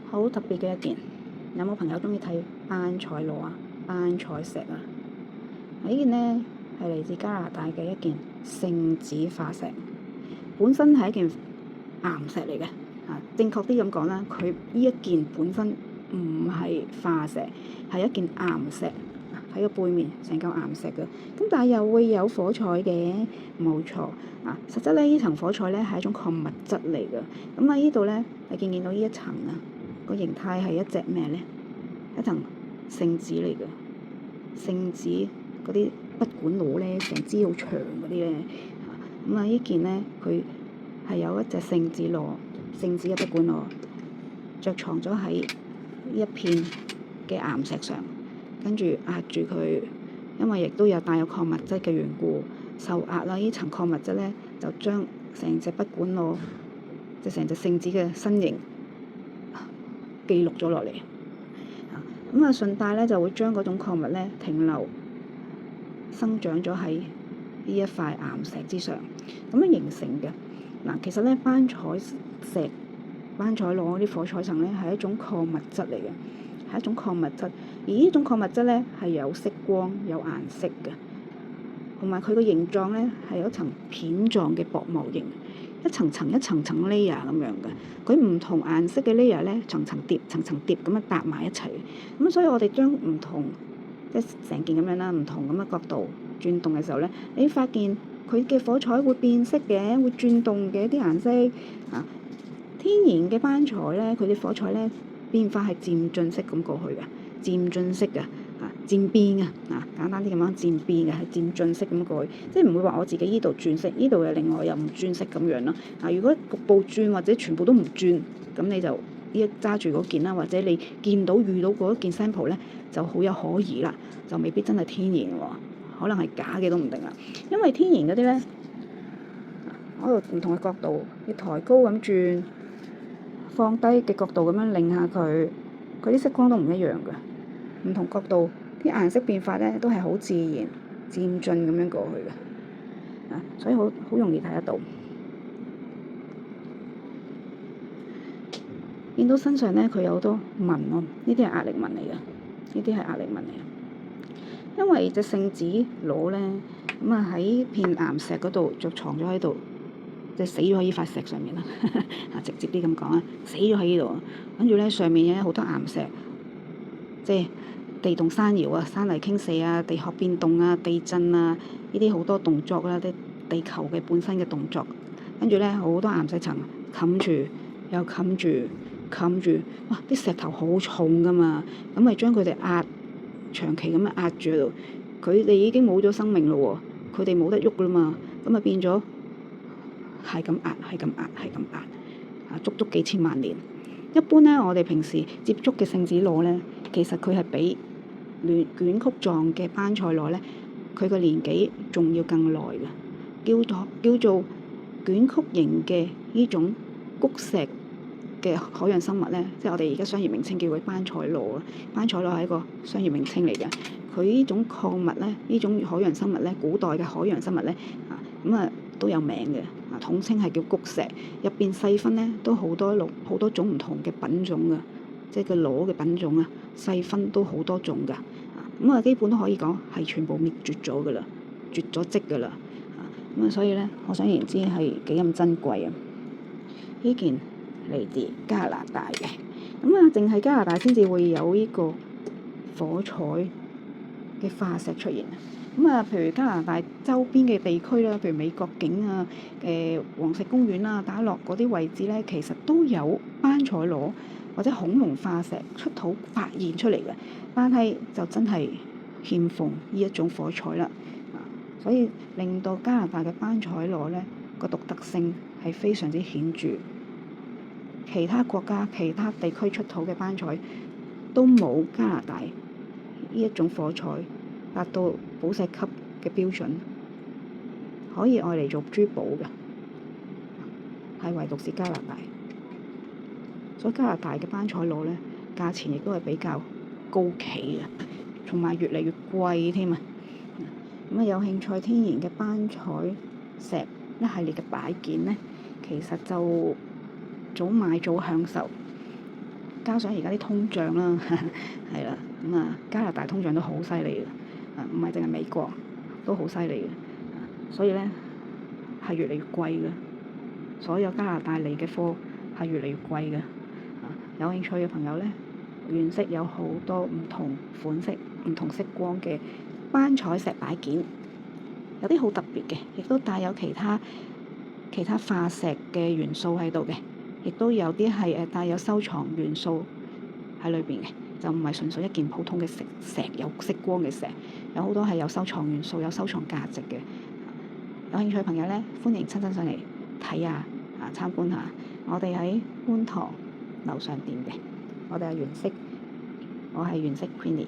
好特別嘅一件。有冇朋友鍾意睇班賽羅啊、班賽石啊？呢件呢係嚟自加拿大嘅一件聖子化石，本身係一件岩石嚟嘅。正確啲咁講啦，佢呢一件本身唔係化石，係一件岩石。喺個背面成嚿岩石嘅，咁但係又會有火彩嘅，冇錯。實質咧呢層火彩咧係一種礦物質嚟嘅。咁喺呢度咧，你見到呢一層啊，個形態係一隻咩咧？一層聖子嚟嘅，聖子嗰啲筆管螺咧，成支好長嗰啲咧。咁呢件咧，佢係有一隻聖子螺，聖子嘅筆管螺着藏咗喺呢一片嘅岩石上。跟住壓住佢，因為亦都有帶有礦物質嘅緣故，受壓啦。呢層礦物質咧就將成隻筆管螺，即成隻聖子嘅身形記錄咗落嚟。咁順帶咧就會將嗰種礦物咧停留生長咗喺呢一塊岩石之上，咁樣形成嘅。其實咧班賽石、班賽羅嗰啲火彩層咧係一種礦物質嚟嘅。係一種礦物質，而呢種礦物質咧係有色光、有顏色嘅，同埋佢個形狀咧係有一層片狀嘅薄膜型，一層層 layer 咁樣嘅。佢唔同顏色嘅 layer 咧，層層疊咁樣搭埋一齊。咁所以我哋將唔同即係成件咁樣啦，唔同咁嘅角度轉動嘅時候咧，你發現佢嘅火彩會變色嘅，會轉動嘅啲顏色。天然嘅班彩咧，佢啲火彩咧，變化係漸進式咁過去嘅，漸進式嘅，漸變嘅，簡單啲咁樣漸變嘅係漸進式咁過去，即係唔會話我自己依度轉色，依度又另外又唔轉色咁樣咯。如果局部轉或者全部都唔轉，咁你就依揸住嗰件啦，或者你遇到嗰一件 sample 咧，就好有可疑啦，就未必真係天然喎，可能係假嘅都唔定啦。因為天然嗰啲咧，嗰度唔同嘅角度，要抬高咁轉。放低嘅角度咁樣擰下佢，佢啲色光都唔一樣嘅，唔同角度啲顏色變化咧都係好自然、漸進咁樣過去嘅，所以好容易睇得到。見到身上咧，佢有好多紋喎，呢啲係壓力紋嚟嘅，呢啲係壓力紋嚟嘅。因為隻聖子螺咧，喺片岩石嗰度就藏咗喺度。即係死咗喺呢塊石上面啦，直接啲咁講啊，死咗喺呢度。跟住咧，上面有好多岩石，即係地動山搖啊、山泥傾瀉啊、地殼變動啊、地震啊，呢啲好多動作啦，啲地球嘅本身嘅動作。跟住咧，好多岩石層冚住，又冚住，哇！啲石頭好重噶嘛，咁咪將佢哋長期咁樣壓住喺度。佢哋已經冇咗生命咯喎，佢哋冇得喐啦嘛，咁變咗。係咁壓，足幾千萬年。一般咧，我哋平時接觸嘅聖子螺咧，其實佢係比捲曲狀嘅班賽螺咧，佢個年紀仲要更耐嘅。叫做捲曲型嘅呢種谷石嘅海洋生物咧，即係我哋而家商業名稱叫佢班賽螺啊。班賽螺係一個商業名稱嚟嘅。佢呢種礦物咧，呢種海洋生物咧，古代嘅海洋生物咧，都有名嘅。統稱係叫谷石，入邊細分咧都好多種唔同嘅品種嘅，即係個螺嘅品種啊，細分都好多種㗎。基本都可以講係全部滅絕咗㗎啦，絕咗跡㗎啦。所以咧，可想而知係幾咁珍貴啊！呢件嚟自加拿大嘅，淨係加拿大先至會有呢個火彩嘅化石出現。譬如加拿大周邊嘅地區啦，譬如美國境啊、黃石公園啊、打落嗰啲位置咧，其實都有班賽羅或者恐龍化石出土發現出嚟嘅，但係就真係欠奉呢一種火彩啦。所以令到加拿大嘅班賽羅咧個獨特性係非常之顯著，其他國家、其他地區出土嘅班賽都冇加拿大呢一種火彩達到寶石級嘅標準，可以愛嚟做珠寶嘅，係唯獨是加拿大。所以加拿大嘅班賽羅咧，價錢亦都係比較高企嘅，同埋越嚟越貴添啊！有興趣天然嘅班賽石一系列嘅擺件咧，其實就早買早享受。加上而家啲通脹啦，係啦，咁啊加拿大通脹都好犀利嘅，唔係淨係美國都好犀利嘅，所以咧係越嚟越貴嘅。所有加拿大嚟嘅貨係越嚟越貴嘅。有興趣嘅朋友咧，原色有好多唔同款式、唔同色光嘅班彩石擺件，有啲好特別嘅，亦都帶有其他化石嘅元素喺度嘅，亦都有啲係帶有收藏元素喺裏邊嘅，就唔係純粹一件普通嘅石有色光嘅石，有好多係有收藏元素、有收藏價值嘅。有興趣嘅朋友咧，歡迎親身上嚟睇下參觀下。我哋喺觀塘樓上店嘅，我哋係原色，我係原色 Queenie。